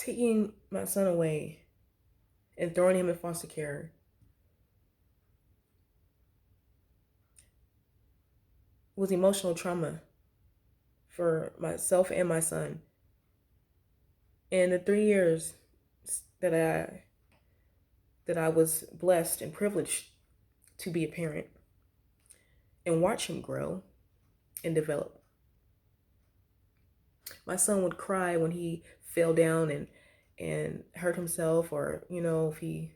taking my son away and throwing him in foster care was emotional trauma for myself and my son. In the 3 years that I was blessed and privileged to be a parent and watch him grow and develop. My son would cry when he fell down and hurt himself, or if he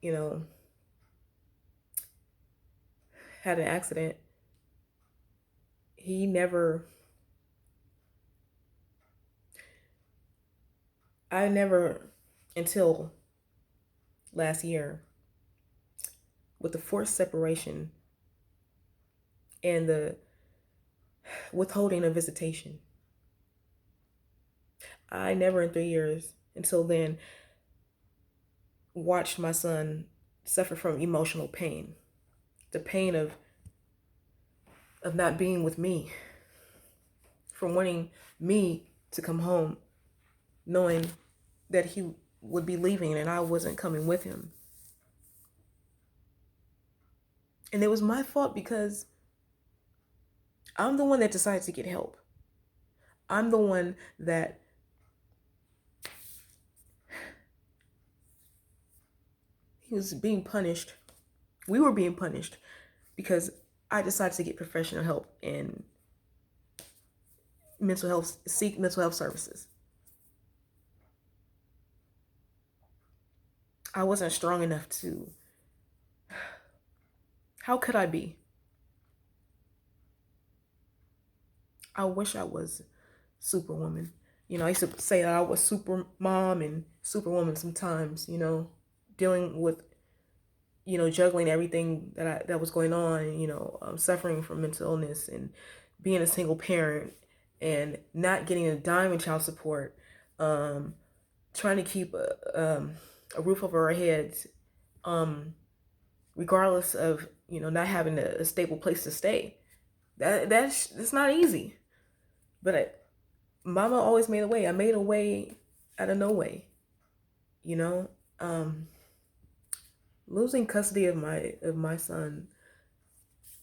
you know had an accident. He never I never, until last year, with the forced separation and the withholding of visitation, I never in 3 years until then watched my son suffer from emotional pain. The pain of not being with me, from wanting me to come home, knowing that he would be leaving and I wasn't coming with him. And it was my fault because I'm the one that decided to get help. I'm the one that he was being punished. We were being punished because I decided to get professional help and seek mental health services. I wasn't strong enough to. How could I be? I wish I was Superwoman. I used to say that I was super mom and Superwoman sometimes, dealing with, juggling everything that was going on, suffering from mental illness and being a single parent and not getting a dime in child support, trying to keep a roof over our heads, regardless of, not having a stable place to stay. That's not easy. But Mama always made a way. I made a way out of no way. You know, losing custody of my son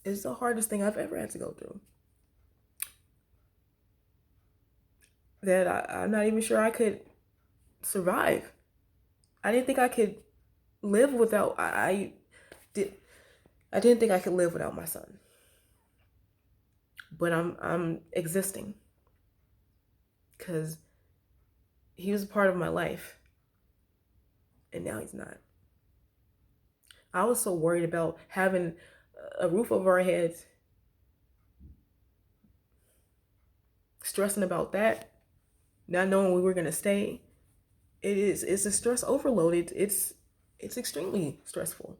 is the hardest thing I've ever had to go through. That I'm not even sure I could survive. I didn't think I could live without. I didn't think I could live without my son. But I'm existing because he was a part of my life, and now he's not. I was so worried about having a roof over our heads, stressing about that, not knowing we were gonna stay. It's a stress overload. It's extremely stressful.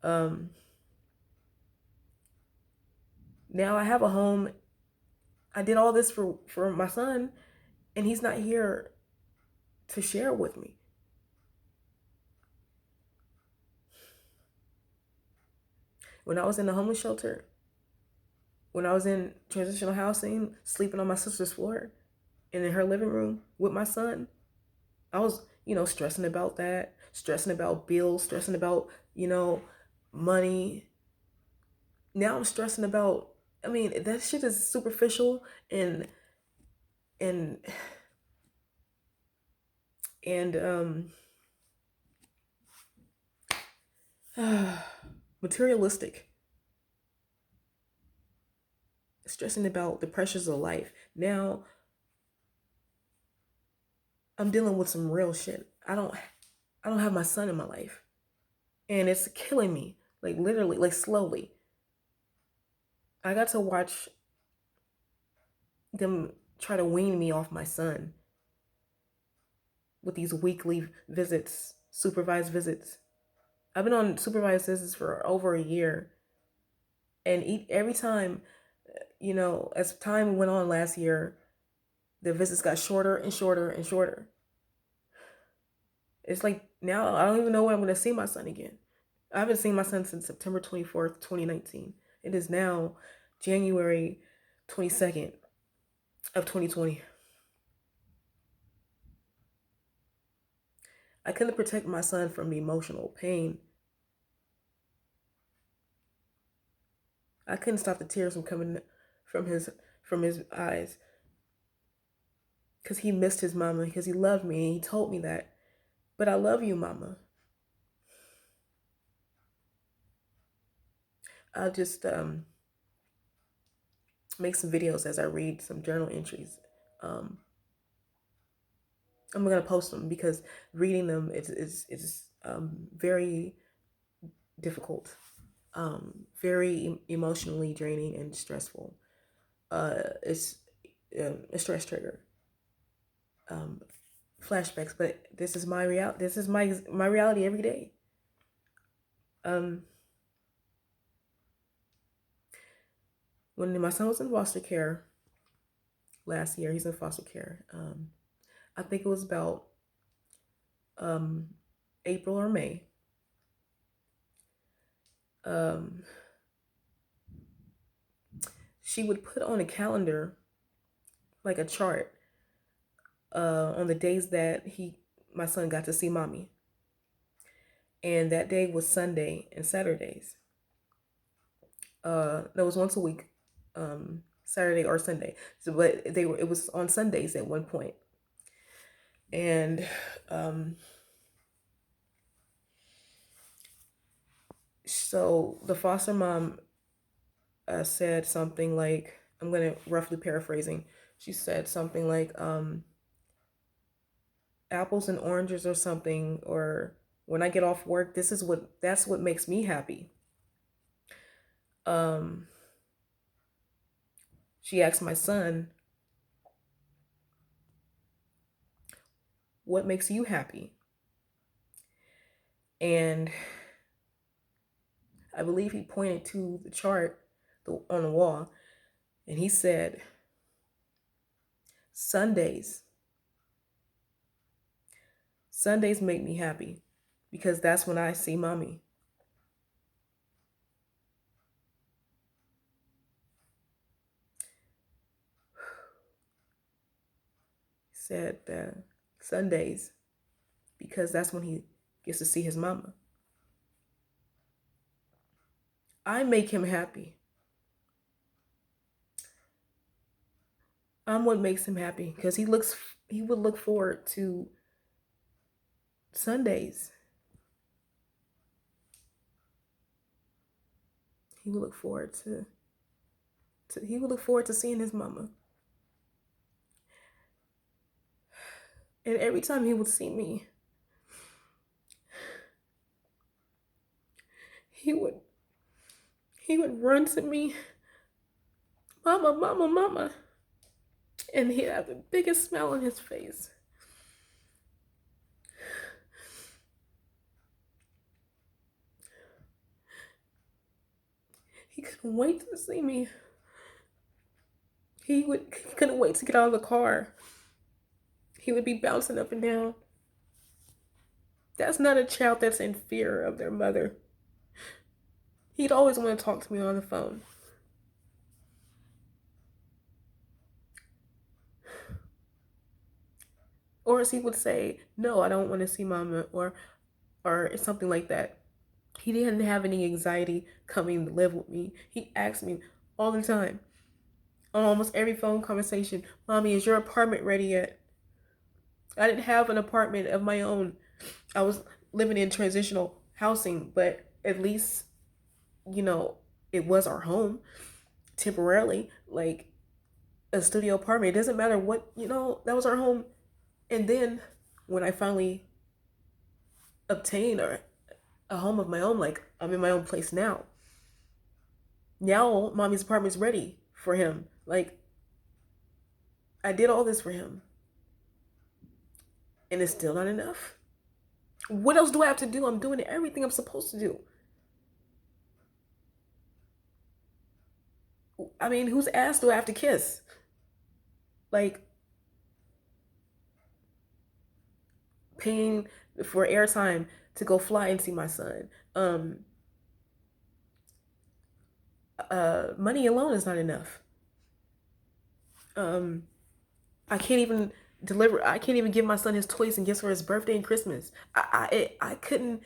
Um, Now I have a home. I did all this for my son, and he's not here to share with me. When I was in the homeless shelter, when I was in transitional housing, sleeping on my sister's floor and in her living room with my son, I was, stressing about that, stressing about bills, stressing about, money. Now I'm stressing about, that shit is superficial and and and materialistic. Stressing about the pressures of life. Now I'm dealing with some real shit. I don't have my son in my life. And it's killing me. Like literally, like slowly. I got to watch them try to wean me off my son with these weekly visits, supervised visits. I've been on supervised visits for over a year. And every time, as time went on last year, the visits got shorter and shorter and shorter. It's like now I don't even know when I'm going to see my son again. I haven't seen my son since September 24th, 2019. It is now January 22nd of 2020. I couldn't protect my son from the emotional pain. I couldn't stop the tears from coming from his eyes because he missed his mama, because he loved me and he told me that. But I love you, mama. I'll just make some videos as I read some journal entries. Um, I'm gonna post them because reading them is very difficult, very emotionally draining and stressful. It's a stress trigger. Um, Flashbacks, but this is my reality. This is my reality every day. Um, when my son was in foster care last year, he's in foster care. I think it was about um, April or May. Um, she would put on a calendar, like a chart, on the days that my son got to see mommy, and that day was Sunday and Saturdays. That was once a week, Saturday or Sunday. So, but it was on Sundays at one point, and so the foster mom said something like, I'm gonna roughly paraphrasing. She said something like, apples and oranges or something, or when I get off work, that's what makes me happy. Um, she asked my son, what makes you happy? And I believe he pointed to the chart on the wall, and he said, Sundays. Sundays make me happy because that's when I see mommy. He said that Sundays because that's when he gets to see his mama. I make him happy. I'm what makes him happy because he would look forward to Sundays. He would look forward he would look forward to seeing his mama. And every time he would see me, he would he would run to me, mama, mama, mama, and he'd have the biggest smile on his face. He couldn't wait to see me. He couldn't wait to get out of the car. He would be bouncing up and down. That's not a child that's in fear of their mother. He'd always want to talk to me on the phone. Or as he would say, no, I don't want to see mama, or something like that. He didn't have any anxiety coming to live with me. He asked me all the time, on almost every phone conversation, Mommy, is your apartment ready yet? I didn't have an apartment of my own. I was living in transitional housing, but at least, you know, it was our home temporarily, like a studio apartment. It doesn't matter what, that was our home. And then when I finally obtained a home of my own, like I'm in my own place now. Now mommy's apartment's ready for him. Like I did all this for him. And it's still not enough. What else do I have to do? I'm doing everything I'm supposed to do. I mean, whose ass do I have to kiss? Like paying for airtime to go fly and see my son. Money alone is not enough. I can't even deliver. I can't even give my son his toys and gifts for his birthday and Christmas. I couldn't.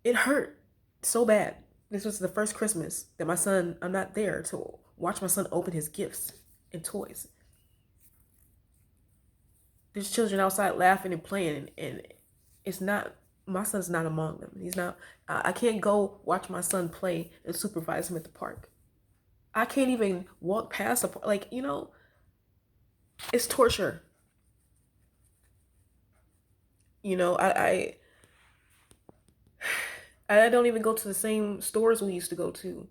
It hurt so bad. This was the first Christmas that my son. I'm not there to watch my son open his gifts and toys. There's children outside laughing and playing, and it's not. My son's not among them. He's not. I can't go watch my son play and supervise him at the park. I can't even walk past the park. Like, it's torture. I don't even go to the same stores we used to go to.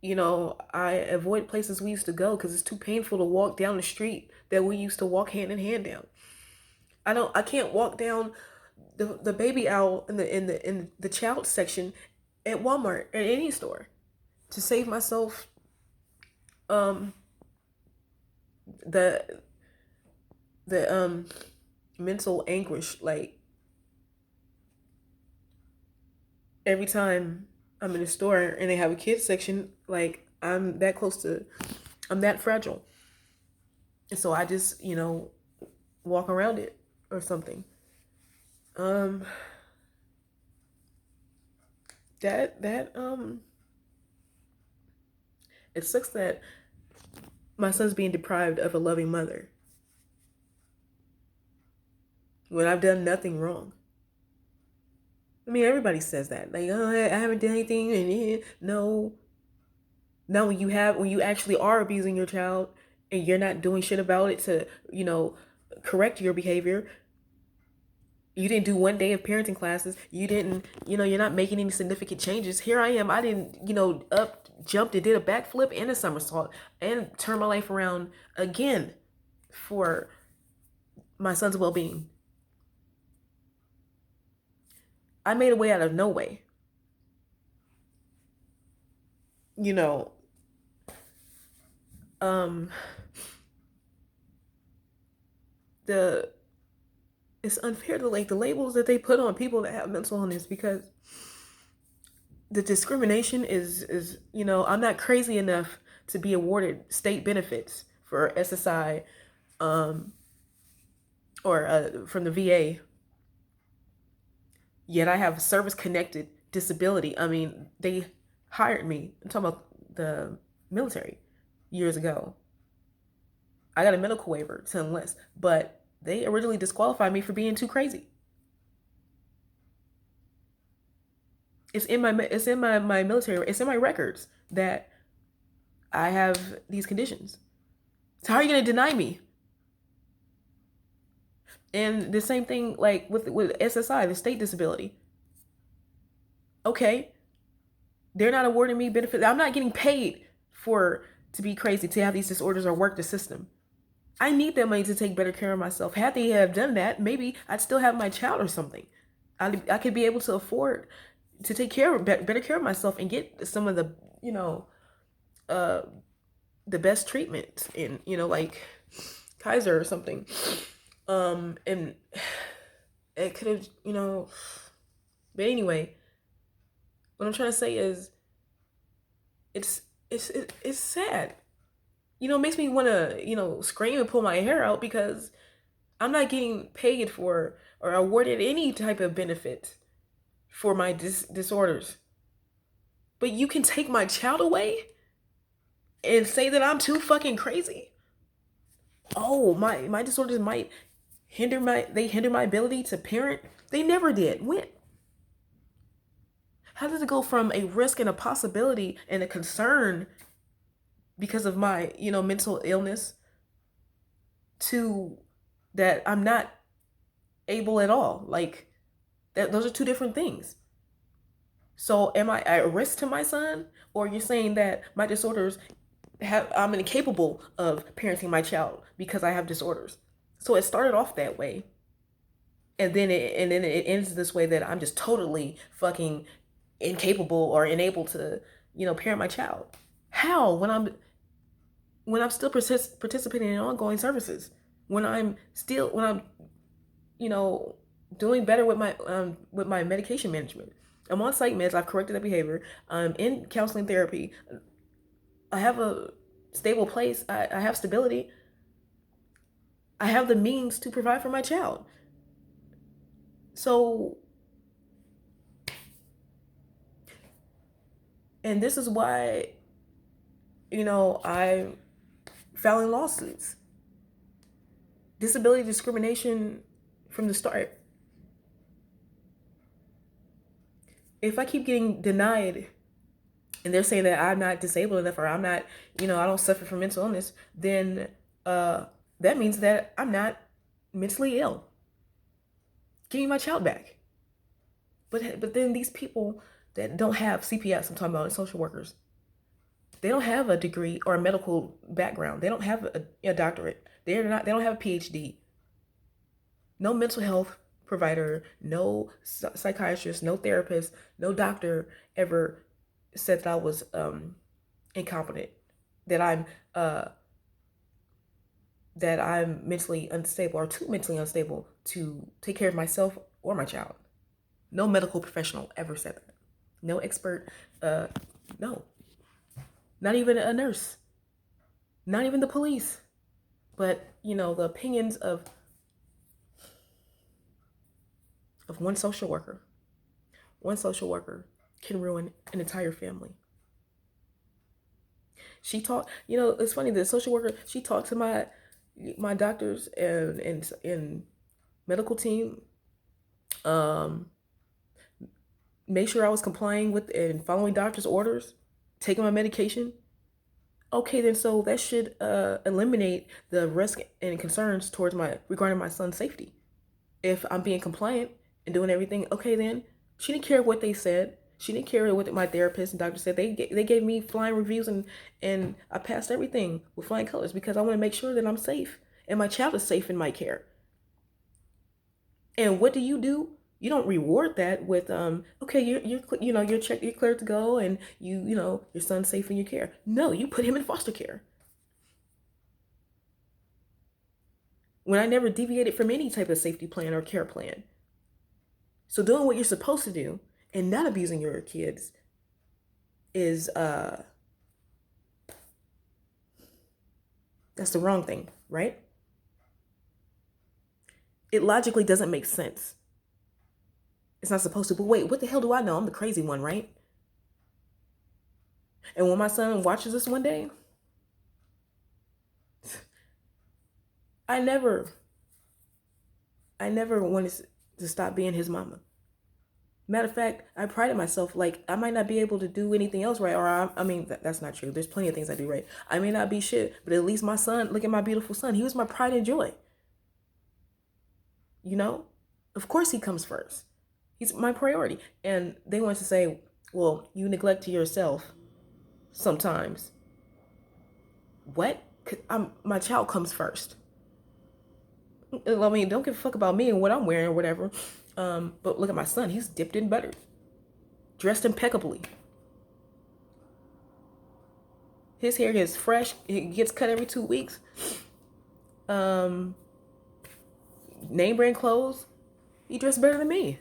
I avoid places we used to go because it's too painful to walk down the street that we used to walk hand in hand down. I can't walk down the baby owl in the child section at Walmart or any store to save myself um the the mental anguish. Like, every time I'm in a store and they have a kids section, like, I'm that fragile. And so I just, walk around it or something. Um that it sucks that my son's being deprived of a loving mother when I've done nothing wrong. I mean, everybody says that. Like, oh, I haven't done anything, and no. Now, when you actually are abusing your child and you're not doing shit about it to, correct your behavior. You didn't do one day of parenting classes. You didn't, you're not making any significant changes. Here I am. I didn't, up, jumped and did a backflip and a somersault and turned my life around again for my son's well-being. I made a way out of no way. You know, um, the it's unfair to, like, the labels that they put on people that have mental illness, because the discrimination is I'm not crazy enough to be awarded state benefits for SSI, or from the VA. Yet I have service connected disability. I mean, they hired me. I'm talking about the military years ago. I got a medical waiver to enlist, but they originally disqualified me for being too crazy. It's in my military. It's in my records that I have these conditions. So how are you going to deny me? And the same thing, like, with SSI, the state disability. Okay, they're not awarding me benefits. I'm not getting paid to be crazy, to have these disorders or work the system. I need that money to take better care of myself. Had they have done that, maybe I'd still have my child or something. I could be able to afford to take better care of myself and get some of uh, the best treatment in, like Kaiser or something. And it could have, but anyway, what I'm trying to say is it's sad. It makes me want to, scream and pull my hair out, because I'm not getting paid for or awarded any type of benefit for my disorders. But you can take my child away and say that I'm too fucking crazy? Oh, my disorders might hinder my ability to parent? They never did. When? How does it go from a risk and a possibility and a concern because of my, mental illness, to that I'm not able at all? Like, those are two different things. So am I at risk to my son? Or you're saying that my disorders I'm incapable of parenting my child because I have disorders? So it started off that way. And then it ends this way, that I'm just totally fucking incapable or unable to, parent my child. How? When I'm still participating in ongoing services, when I'm you know doing better with my medication management. I'm on psych meds. I've corrected that behavior. I'm in counseling therapy. I have a stable place. I have stability. I have the means to provide for my child. So, and this is why, I filing lawsuits. Disability discrimination from the start. If I keep getting denied and they're saying that I'm not disabled enough or I'm not, I don't suffer from mental illness, then that means that I'm not mentally ill. Give me my child back. But then these people that don't have CPS, I'm talking about social workers, they don't have a degree or a medical background. They don't have a doctorate. They don't have a PhD. No mental health provider, no psychiatrist, no therapist, no doctor ever said that I was incompetent, that I'm mentally unstable or too mentally unstable to take care of myself or my child. No medical professional ever said that. No expert, no. Not even a nurse. Not even the police. But, the opinions of one social worker. One social worker can ruin an entire family. She talked, it's funny, the social worker, she talked to my doctors and medical team, make sure I was complying with and following doctor's orders, taking my medication. Okay, then so that should eliminate the risk and concerns regarding my son's safety. If I'm being compliant and doing everything, okay, then she didn't care what they said. She didn't care what my therapist and doctor said. They gave me flying reviews and I passed everything with flying colors because I want to make sure that I'm safe and my child is safe in my care. And what do? You don't reward that with okay, you're cleared to go and your son's safe in your care. No, you put him in foster care. When I never deviated from any type of safety plan or care plan. So doing what you're supposed to do and not abusing your kids is that's the wrong thing, right? It logically doesn't make sense. It's not supposed to, but wait, what the hell do I know? I'm the crazy one, right? And when my son watches this one day, I never wanted to stop being his mama. Matter of fact, I prided myself, like, I might not be able to do anything else right, or that's not true. There's plenty of things I do right. I may not be shit, but at least my son, look at my beautiful son. He was my pride and joy. Of course he comes first. He's my priority. And they want to say, well, you neglect yourself sometimes. What? My child comes first. I mean, don't give a fuck about me and what I'm wearing or whatever. But look at my son. He's dipped in butter. Dressed impeccably. His hair gets fresh. It gets cut every 2 weeks. Name brand clothes. He dressed better than me.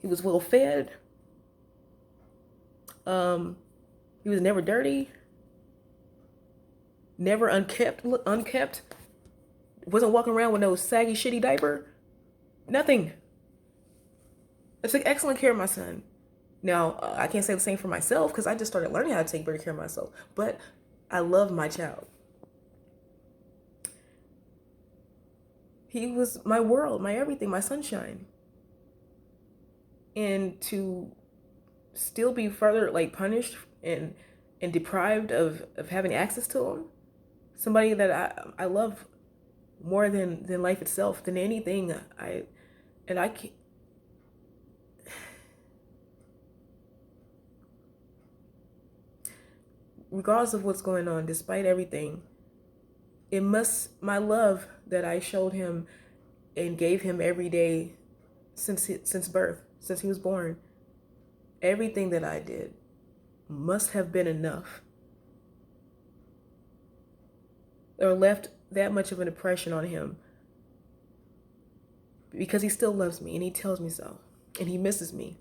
He was well fed. He was never dirty. Never unkept. Wasn't walking around with no saggy, shitty diaper. Nothing. I took excellent care of my son. Now, I can't say the same for myself because I just started learning how to take better care of myself. But I love my child. He was my world, my everything, my sunshine. And to still be further punished and deprived of having access to him, somebody that I love more than life itself, than anything. I can't. Regardless of what's going on, despite everything, my love that I showed him and gave him every day since birth, since he was born, everything that I did must have been enough or left that much of an impression on him, because he still loves me and he tells me so and he misses me.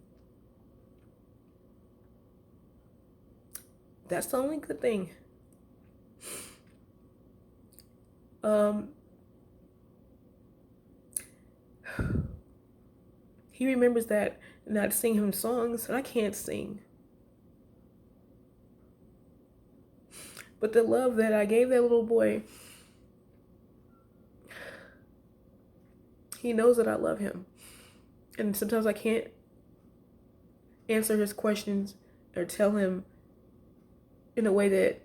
That's the only good thing. He remembers that, and I'd sing him songs, and I can't sing. But the love that I gave that little boy, he knows that I love him. And sometimes I can't answer his questions or tell him in a way that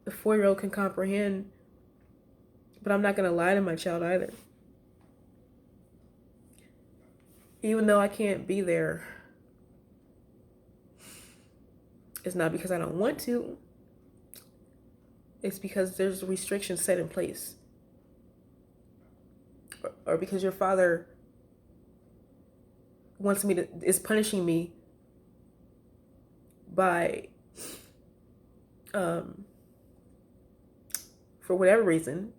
the 4-year-old can comprehend. But I'm not going to lie to my child either. Even though I can't be there, it's not because I don't want to. It's because there's restrictions set in place. Or because your father is punishing me by, for whatever reason,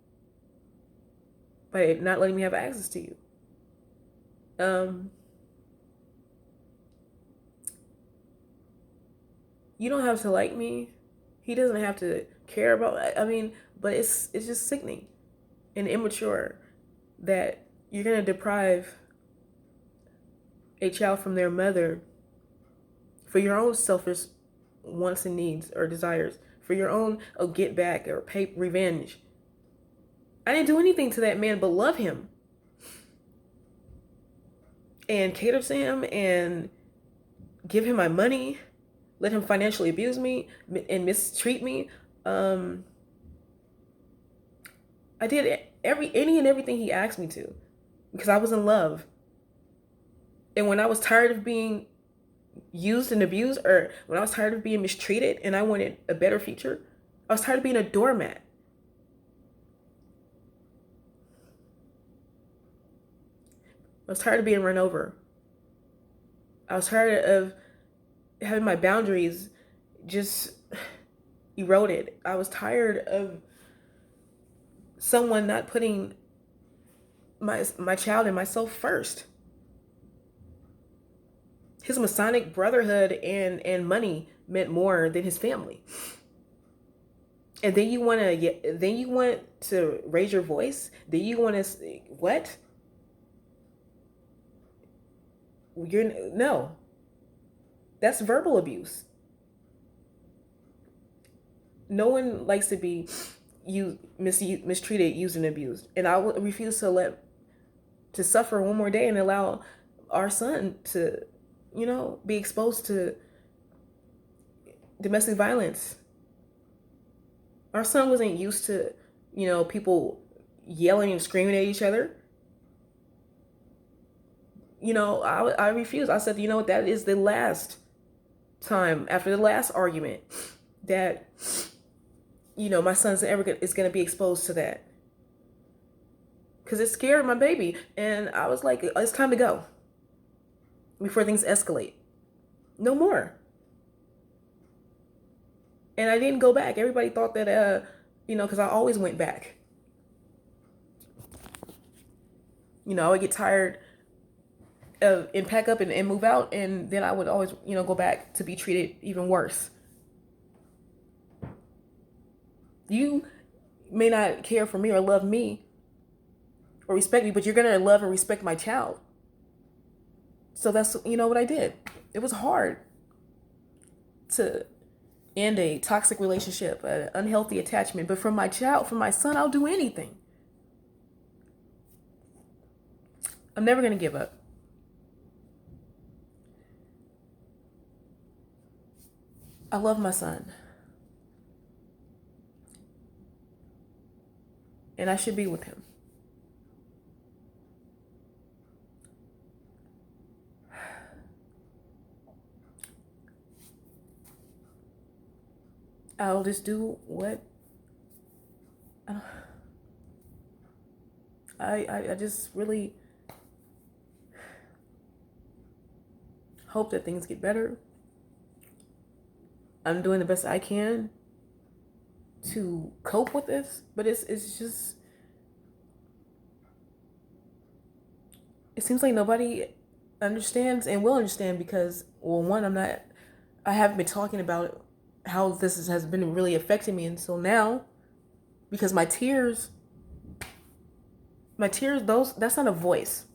by not letting me have access to you. You don't have to like me. He doesn't have to care about, but it's just sickening and immature that you're going to deprive a child from their mother for your own selfish wants and needs or desires, for your own get back or pay revenge. I didn't do anything to that man but love him and cater to him and give him my money, let him financially abuse me and mistreat me. I did any and everything he asked me to because I was in love. And when I was tired of being used and abused, or when I was tired of being mistreated and I wanted a better future, I was tired of being a doormat. I was tired of being run over. I was tired of having my boundaries just eroded. I was tired of someone not putting my child and myself first. His Masonic brotherhood and money meant more than his family. And then you want to raise your voice? Then you want to what? No. That's verbal abuse. No one likes to be mistreated, used, and abused. And I will refuse to suffer one more day and allow our son to, be exposed to domestic violence. Our son wasn't used to, people yelling and screaming at each other. I refused. I said, that is the last time, after the last argument, that, my son's is going to be exposed to that. Because it scared my baby. And I was like, it's time to go before things escalate. No more. And I didn't go back. Everybody thought that, because I always went back. I would get tired and pack up and move out, and then I would always, go back to be treated even worse. You may not care for me or love me or respect me, but you're gonna love and respect my child. So that's, what I did. It was hard to end a toxic relationship, an unhealthy attachment, but for my child, for my son, I'll do anything. I'm never gonna give up. I love my son. And I should be with him. I'll just do what I just really hope that things get better. I'm doing the best I can to cope with this, but it's just, it seems like nobody understands and will understand because, well, one, I haven't been talking about how this has been really affecting me until now, because my tears, that's not a voice.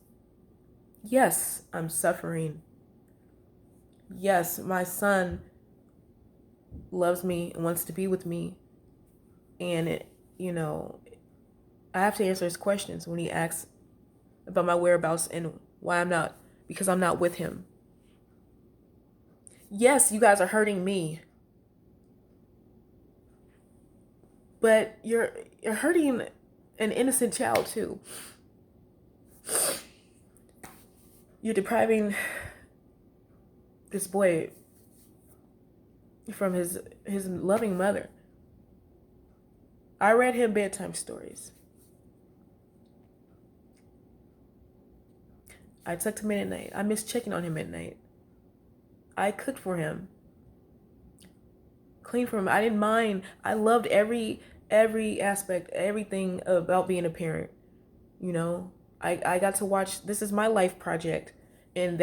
Yes, I'm suffering. Yes, my son loves me and wants to be with me. And, you know, I have to answer his questions when he asks about my whereabouts and why I'm not, because I'm not with him. Yes, you guys are hurting me, but you're hurting an innocent child too. You're depriving this boy from his loving mother. I read him bedtime stories. I tucked him in at night. I missed checking on him at night. I cooked for him, cleaned for him. I didn't mind. I loved every aspect, everything about being a parent. You know, I got to watch. This is my life project, and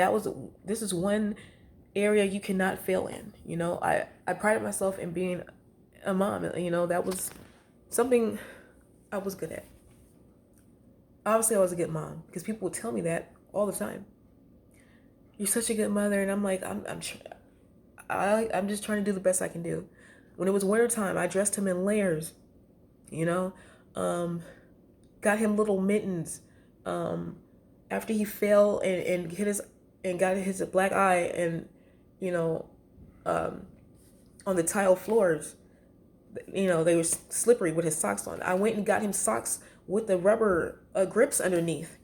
this is one area you cannot fail in. You know, I prided myself in being a mom. You know, that was something I was good at. Obviously, I was a good mom because people would tell me that all the time. You're such a good mother, and I'm like, I'm just trying to do the best I can do. When it was wintertime, I dressed him in layers. You know, um, got him little mittens. Um, After he fell and hit his and got his black eye, and you know, um, on the tile floors, you know, they were slippery with his socks on. I went and got him socks with the rubber grips underneath,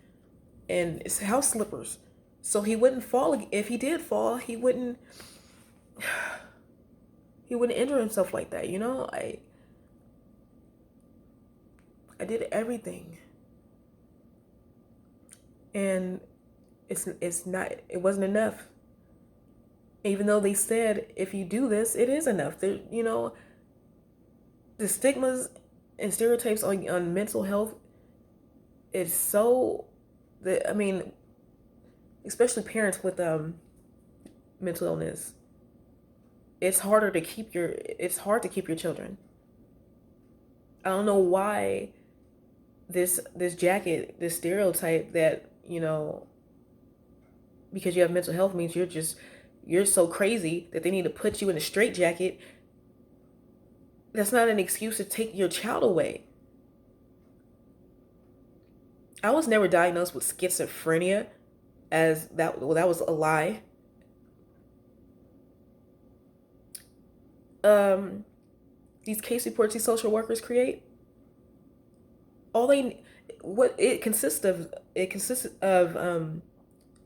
and it's house slippers, so he wouldn't fall. If he did fall, he wouldn't injure himself like that. You know, I did everything, and it wasn't enough. Even though they said if you do this, it is enough. You know, the stigmas and stereotypes on mental health is so that I mean, especially parents with mental illness, it's hard to keep your children. I don't know why this stereotype that, you know, because you have mental health means you're so crazy that they need to put you in a straitjacket. That's not an excuse to take your child away. I was never diagnosed with schizophrenia, as that was a lie. Um, these case reports these social workers create, all they what it consists of a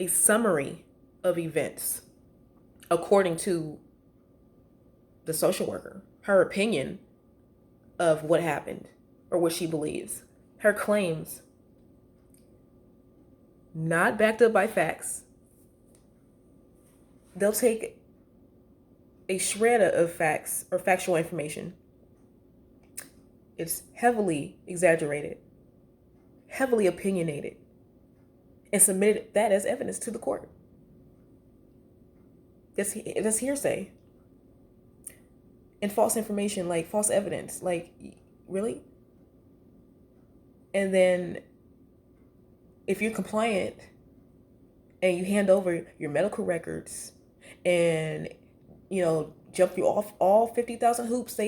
summary of events according to the social worker, her opinion of what happened or what she believes, her claims, not backed up by facts. They'll take a shred of facts or factual information. It's heavily exaggerated, heavily opinionated, and submitted that as evidence to the court. That's hearsay. And false information, like false evidence. Like, really? And then if you're compliant and you hand over your medical records and, you know, jump through all 50,000 hoops,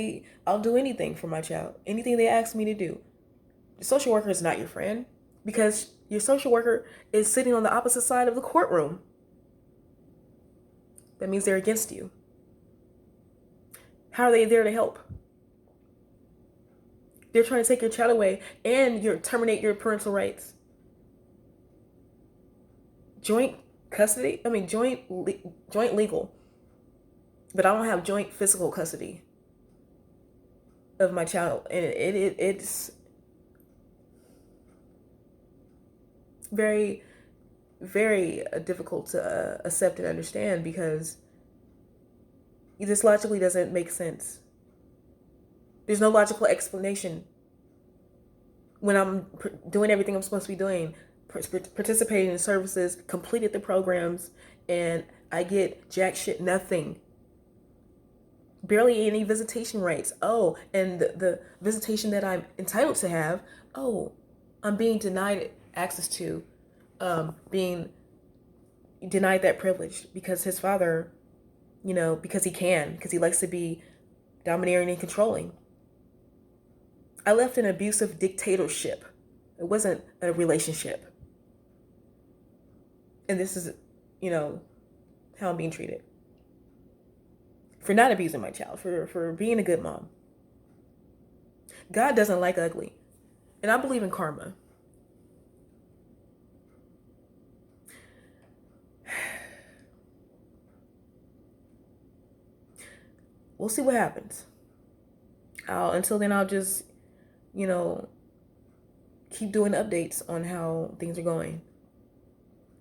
I'll do anything for my child. Anything they ask me to do. The social worker is not your friend because your social worker is sitting on the opposite side of the courtroom. That means they're against you. How are they there to help? They're trying to take your child away and terminate your parental rights. Joint custody? I mean, joint legal. But I don't have joint physical custody of my child. And it's very, very difficult to accept and understand because this logically doesn't make sense. There's no logical explanation when I'm doing everything I'm supposed to be doing, participating in services, completed the programs, and I get jack shit, nothing. Barely any visitation rights. Oh, and the visitation that I'm entitled to have, oh, I'm being denied access to, being denied that privilege because his father, because he likes to be domineering and controlling. I left an abusive dictatorship. It wasn't a relationship. And this is, how I'm being treated. For not abusing my child, for being a good mom. God doesn't like ugly. And I believe in karma. We'll see what happens. Until then, I'll just, keep doing updates on how things are going.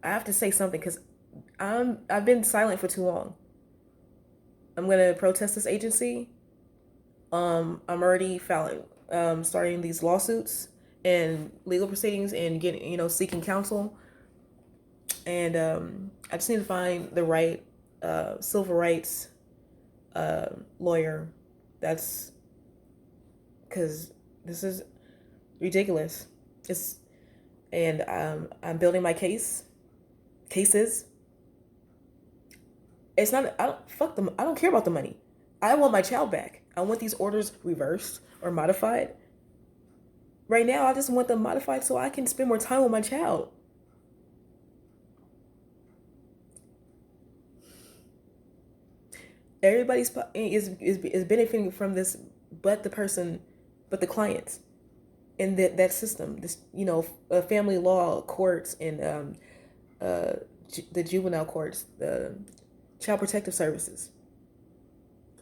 I have to say something because I've been silent for too long. I'm gonna protest this agency. I'm already filing, starting these lawsuits and legal proceedings and getting, seeking counsel. And I just need to find the right civil rights lawyer. That's because this is ridiculous. I'm building my cases. It's not. I don't fuck them. I don't care about the money. I want my child back. I want these orders reversed or modified. Right now, I just want them modified so I can spend more time with my child. Everybody's is benefiting from this, but the clients, and that system. This family law courts and the juvenile courts, the child protective services,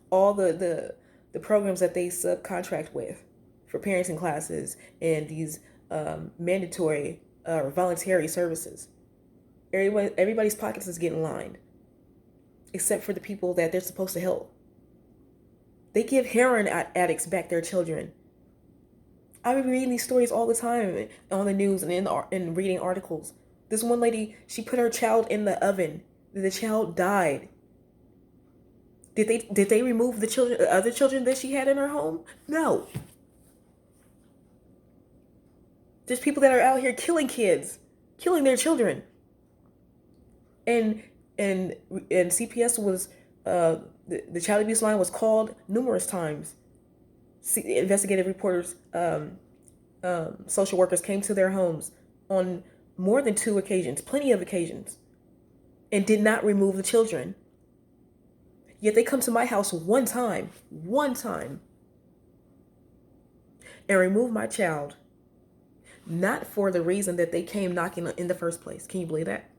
all the programs that they subcontract with for parenting classes and these mandatory or voluntary services. Everybody's pockets is getting lined, except for the people that they're supposed to help. They give heroin addicts back their children. I've been reading these stories all the time on the news and in reading articles. This one lady, she put her child in the oven. The child died. Did they remove the other children that she had in her home? No. There's people that are out here killing kids, killing their children. And CPS was the child abuse line was called numerous times. Investigative reporters, social workers came to their homes on more than 2 occasions, plenty of occasions, and did not remove the children. Yet they come to my house one time, and remove my child, not for the reason that they came knocking in the first place. Can you believe that?